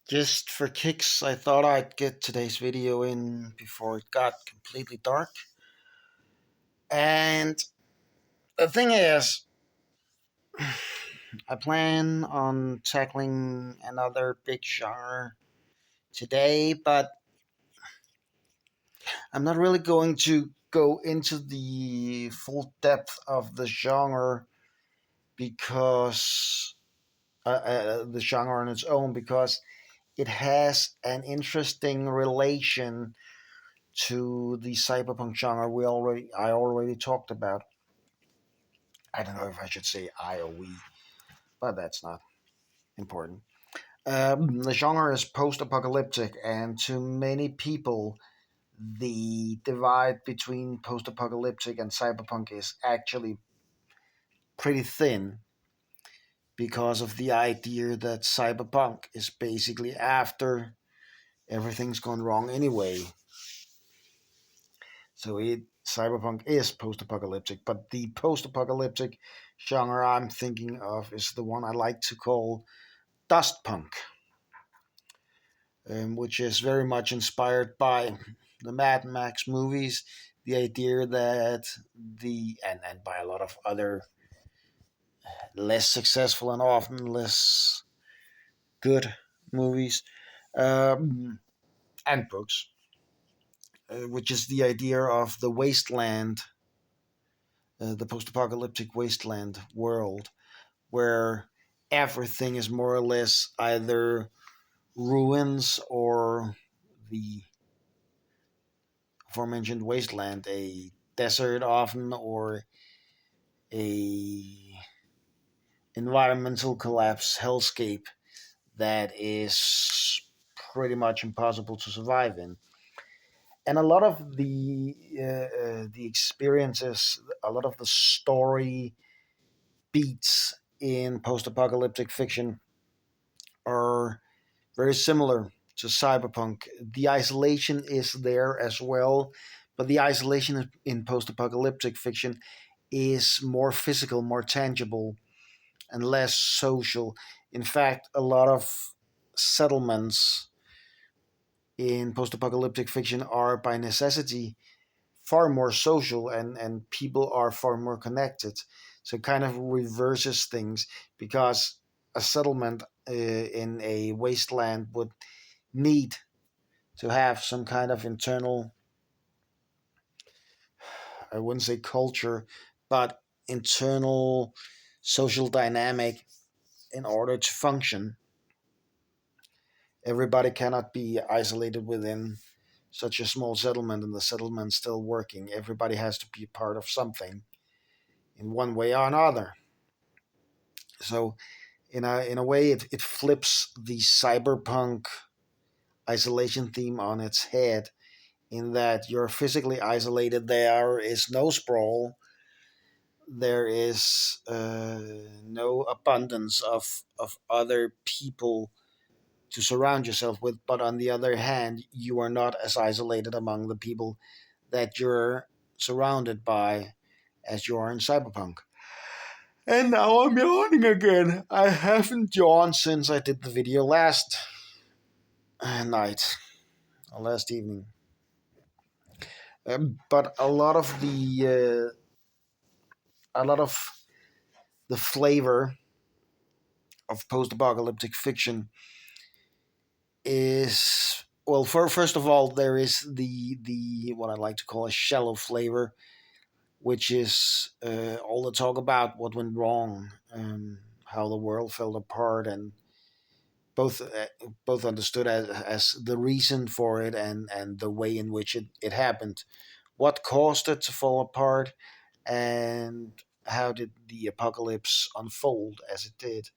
Just for kicks, I thought I'd get today's video in before it got completely dark. And the thing is, I plan on tackling another big genre today, but I'm not really going to go into the full depth of the genre because the genre on its own because it has an interesting relation to the cyberpunk genre I already talked about. I don't know if I should say I or we, but that's not important. The genre is post-apocalyptic, and to many people, the divide between post-apocalyptic and cyberpunk is actually pretty thin because of the idea that cyberpunk is basically after everything's gone wrong anyway. So cyberpunk is post-apocalyptic, but the post-apocalyptic genre I'm thinking of is the one I like to call dust punk, which is very much inspired by the Mad Max movies. The idea that and by a lot of other less successful and often less good movies and books, which is the idea of the wasteland, the post-apocalyptic wasteland world where everything is more or less either ruins or the aforementioned wasteland, a desert often, or a environmental collapse hellscape that is pretty much impossible to survive in. And a lot of the experiences, a lot of the story beats in post-apocalyptic fiction are very similar to cyberpunk. The isolation is there as well, but the isolation in post-apocalyptic fiction is more physical, more tangible, and less social. In fact, a lot of settlements in post-apocalyptic fiction are by necessity far more social, and people are far more connected. So it kind of reverses things because a settlement in a wasteland would need to have some kind of internal, I wouldn't say culture, but internal social dynamic in order to function. Everybody cannot be isolated within such a small settlement and the settlement still working. Everybody has to be part of something in one way or another. So in a way it flips the cyberpunk isolation theme on its head in that you're physically isolated. There is no sprawl. There is no abundance of other people to surround yourself with. But on the other hand, you are not as isolated among the people that you're surrounded by as you are in Cyberpunk. And now I'm yawning again. I haven't yawned since I did the video last night, or last evening. But a lot of the flavor of post-apocalyptic fiction is, well, first of all, there is the what I like to call a shallow flavor, which is all the talk about what went wrong, how the world fell apart, and both both understood as the reason for it and the way in which it happened, what caused it to fall apart, and how did the apocalypse unfold as it did.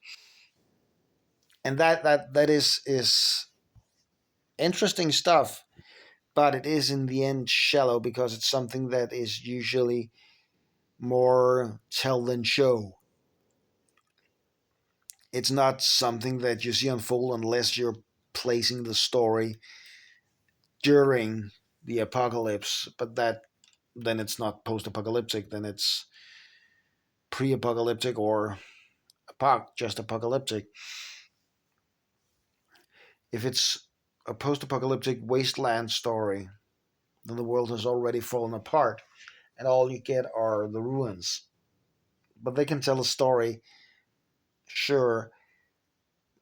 And that is interesting stuff, but it is in the end shallow because it's something that is usually more tell than show. It's not something that you see unfold unless you're placing the story during the apocalypse, but that then it's not post-apocalyptic, then it's pre-apocalyptic or just apocalyptic. If it's a post-apocalyptic wasteland story, then the world has already fallen apart, and all you get are the ruins. But they can tell a story, sure,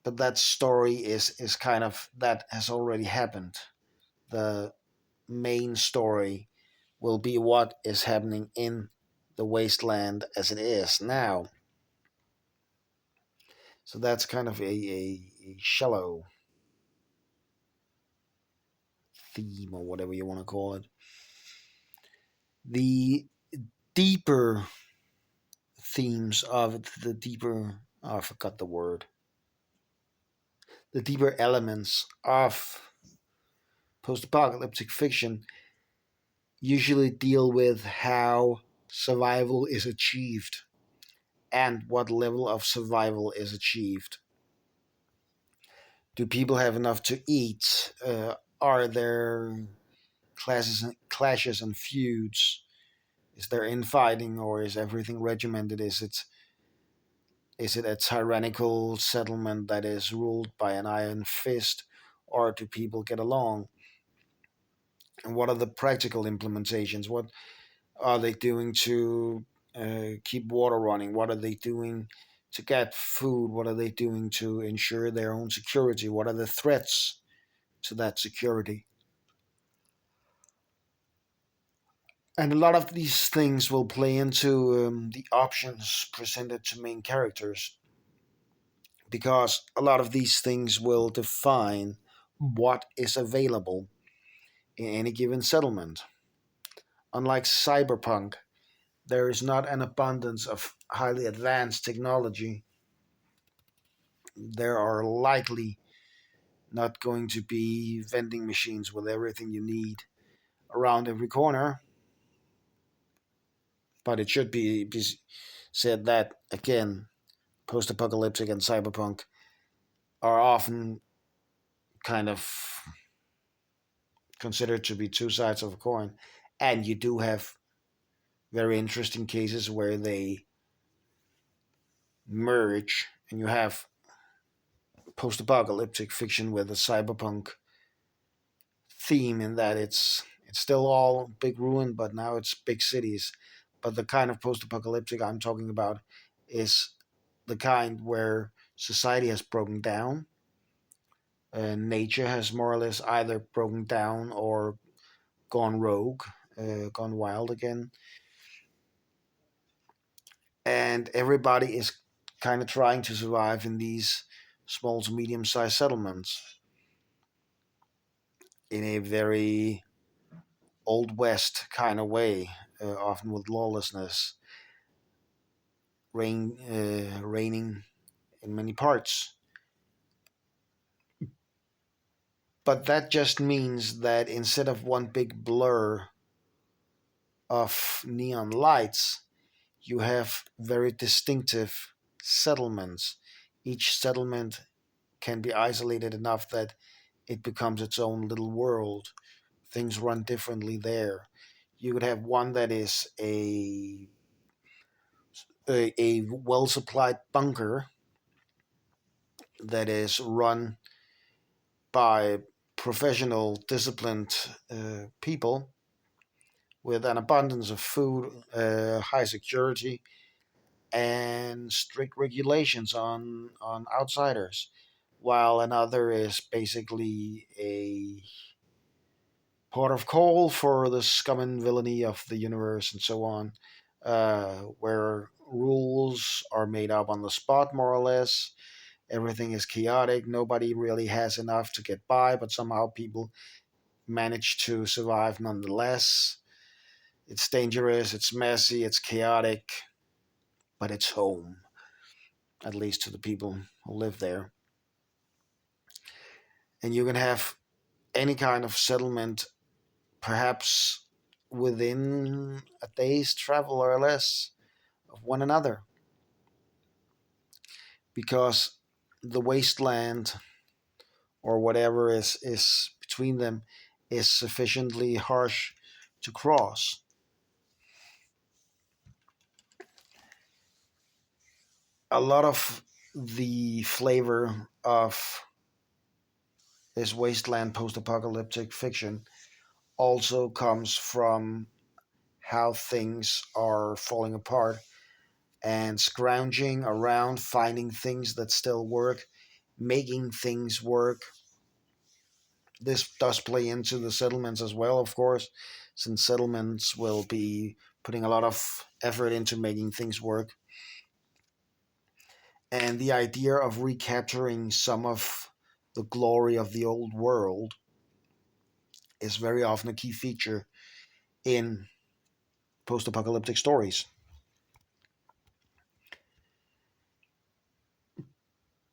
but that story is kind of that has already happened. The main story will be what is happening in the wasteland as it is now. So that's kind of a shallow theme or whatever you want to call it. The deeper themes of the deeper, oh, I forgot the word, the deeper elements of post apocalyptic fiction usually deal with how survival is achieved and what level of survival is achieved. Do people have enough to eat? Are there clashes and feuds? Is there infighting, or is everything regimented? Is it a tyrannical settlement that is ruled by an iron fist, or do people get along? And what are the practical implementations? What are they doing to keep water running? What are they doing to get food? What are they doing to ensure their own security? What are the threats to that security? And a lot of these things will play into the options presented to main characters, because a lot of these things will define what is available in any given settlement. Unlike cyberpunk, there is not an abundance of highly advanced technology. There are likely not going to be vending machines with everything you need around every corner, but it should be said that, again, post apocalyptic and cyberpunk are often kind of considered to be two sides of a coin. And you do have very interesting cases where they merge, and you have post apocalyptic fiction with a cyberpunk theme, in that it's still all big ruin, but now it's big cities. But the kind of post apocalyptic I'm talking about is the kind where society has broken down, nature has more or less either broken down or gone rogue, gone wild again, and everybody is kind of trying to survive in these small to medium sized settlements in a very old west kind of way, often with lawlessness reigning in many parts. But that just means that instead of one big blur of neon lights, you have very distinctive settlements. Each settlement can be isolated enough that it becomes its own little world. Things run differently there. You could have one that is a well supplied bunker that is run by professional, disciplined people with an abundance of food, high security, and strict regulations on outsiders, while another is basically a pot of coal for the scum and villainy of the universe and so on, where rules are made up on the spot, more or less. Everything is chaotic. Nobody really has enough to get by, but somehow people manage to survive nonetheless. It's dangerous, it's messy, it's chaotic, but it's home, at least to the people who live there. And you can have any kind of settlement, perhaps within a day's travel or less of one another, because the wasteland or whatever is between them is sufficiently harsh to cross. A lot of the flavor of this wasteland post-apocalyptic fiction also comes from how things are falling apart and scrounging around, finding things that still work, making things work. This does play into the settlements as well, of course, since settlements will be putting a lot of effort into making things work. And the idea of recapturing some of the glory of the old world is very often a key feature in post apocalyptic stories.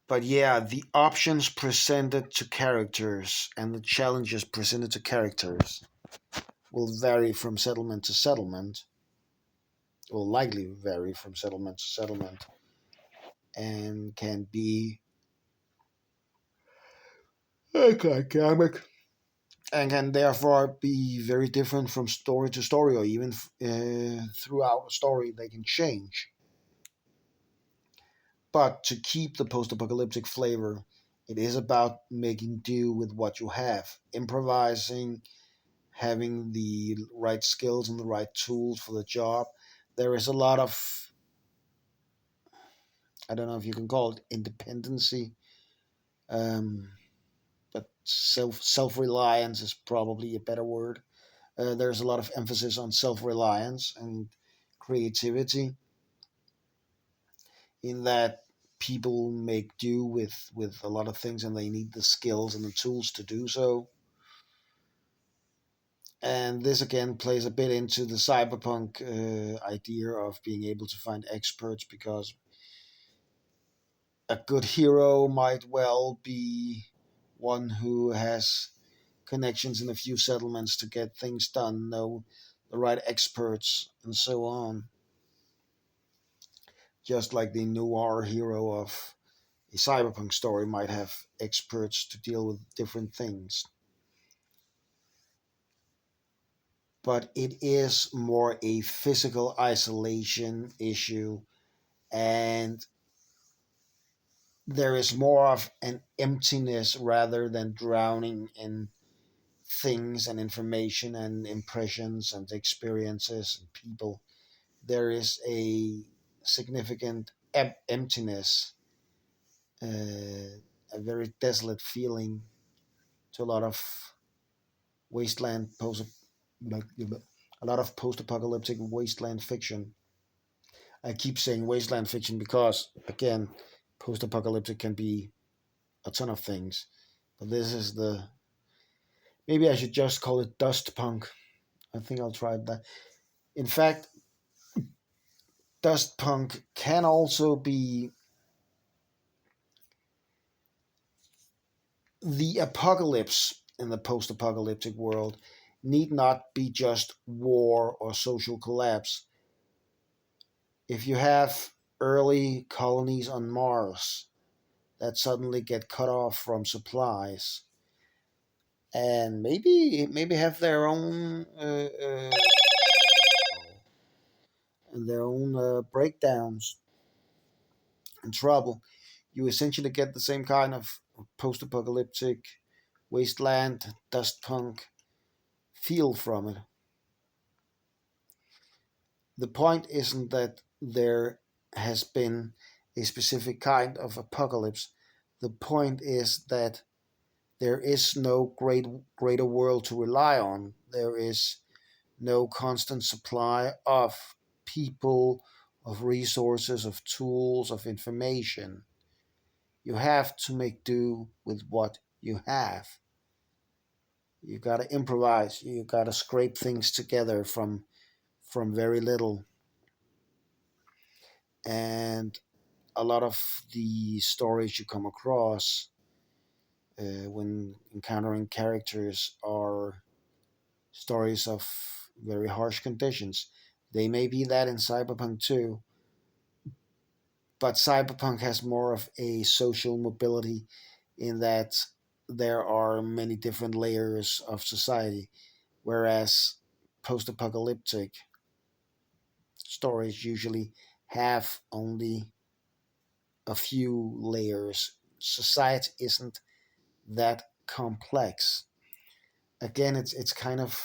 But yeah, the options presented to characters and the challenges presented to characters will vary from settlement to settlement, will likely vary from settlement to settlement, and can be dynamic and can therefore be very different from story to story, or even throughout a story they can change. But to keep the post apocalyptic flavor, it is about making do with what you have, improvising, having the right skills and the right tools for the job. There is a lot of, I don't know if you can call it independency, um, but self reliance is probably a better word. There's a lot of emphasis on self reliance and creativity, in that people make do with a lot of things and they need the skills and the tools to do so. And this again plays a bit into the cyberpunk idea of being able to find experts, because a good hero might well be one who has connections in a few settlements to get things done, know the right experts, and so on. Just like the noir hero of a cyberpunk story might have experts to deal with different things. But it is more a physical isolation issue, and there is more of an emptiness rather than drowning in things and information and impressions and experiences and people. There is a significant emptiness, a very desolate feeling to a lot of wasteland post, like a lot of post-apocalyptic wasteland fiction. I keep saying wasteland fiction because, again, post-apocalyptic can be a ton of things, but this is the, maybe I should just call it dust punk. I think I'll try that. In fact, dust punk can also be the apocalypse in the post-apocalyptic world. Need not be just war or social collapse. If you have early colonies on Mars that suddenly get cut off from supplies and maybe have their own breakdowns and trouble, you essentially get the same kind of post-apocalyptic wasteland dust punk feel from it. The point isn't that there has been a specific kind of apocalypse. The point is that there is no greater world to rely on. There is no constant supply of people, of resources, of tools, of information. You have to make do with what you have. You got to improvise. You got to scrape things together from very little. And a lot of the stories you come across when encountering characters are stories of very harsh conditions. They may be that in Cyberpunk too, but Cyberpunk has more of a social mobility, in that there are many different layers of society, whereas post apocalyptic stories usually have only a few layers. Society isn't that complex. Again, it's kind of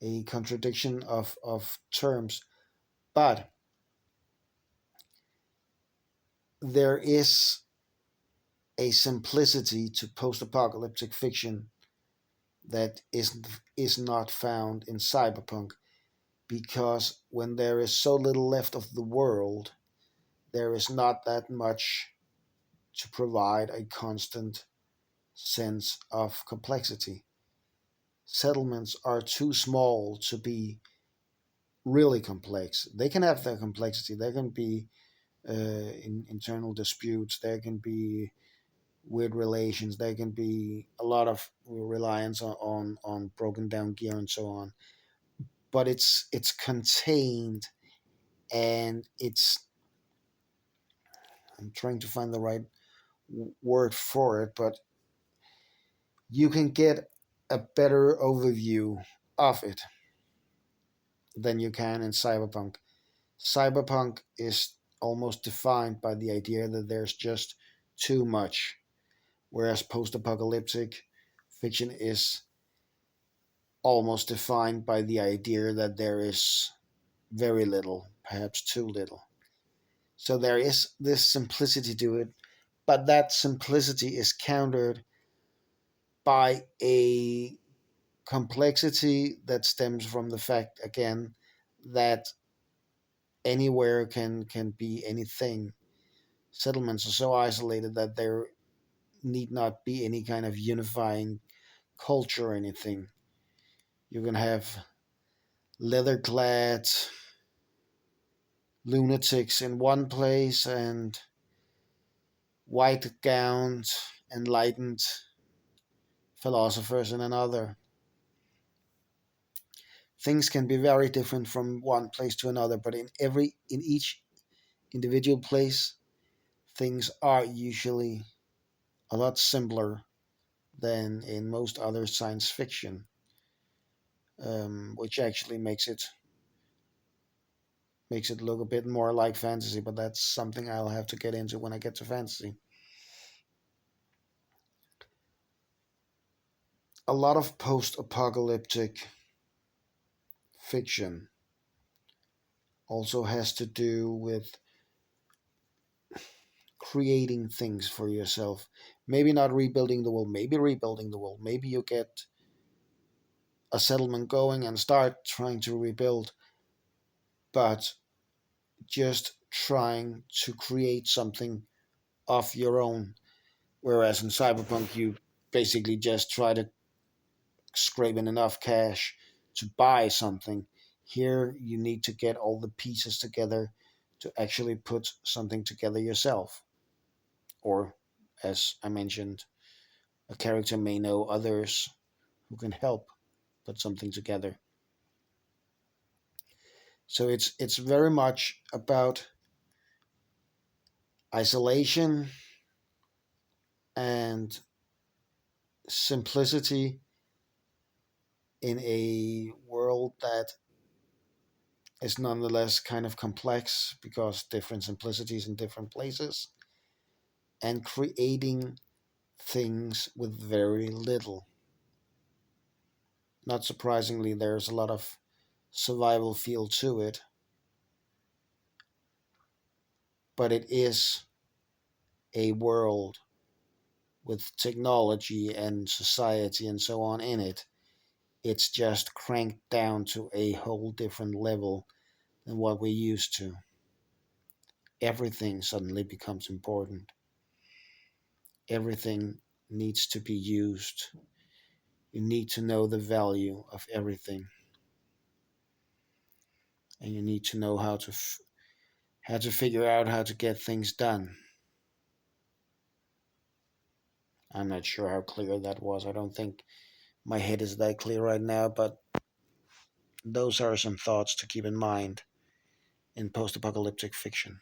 a contradiction of terms, but there is a simplicity to post-apocalyptic fiction that is not found in cyberpunk, because when there is so little left of the world, there is not that much to provide a constant sense of complexity. Settlements are too small to be really complex. They can have their complexity. There can be internal disputes. There can be weird relations. There can be a lot of reliance on broken down gear and so on. But it's contained, and it's, I'm trying to find the right word for it, but you can get a better overview of it than you can in cyberpunk. Cyberpunk is almost defined by the idea that there's just too much, whereas post apocalyptic fiction is almost defined by the idea that there is very little, perhaps too little. So there is this simplicity to it, but that simplicity is countered by a complexity that stems from the fact, again, that anywhere can be anything. Settlements are so isolated that there need not be any kind of unifying culture or anything. You can have leather clad lunatics in one place and white gowned, enlightened philosophers in another. Things can be very different from one place to another, but in each individual place, things are usually a lot simpler than in most other science fiction, which actually makes it look a bit more like fantasy. But that's something I'll have to get into when I get to fantasy. A lot of post-apocalyptic fiction also has to do with creating things for yourself. Maybe not rebuilding the world, maybe rebuilding the world. Maybe you get a settlement going and start trying to rebuild, but just trying to create something of your own. Whereas in Cyberpunk, you basically just try to scrape in enough cash to buy something. Here, you need to get all the pieces together to actually put something together yourself. Or, as I mentioned, a character may know others who can help put something together. So it's very much about isolation and simplicity in a world that is nonetheless kind of complex because different simplicities in different places, and creating things with very little. Not surprisingly, there's a lot of survival feel to it, but it is a world with technology and society and so on in it. It's just cranked down to a whole different level than what we're used to. Everything suddenly becomes important. Everything needs to be used. You need to know the value of everything, and you need to know how to figure out how to get things done. I'm not sure how clear that was. I don't think my head is that clear right now, but those are some thoughts to keep in mind in post-apocalyptic fiction.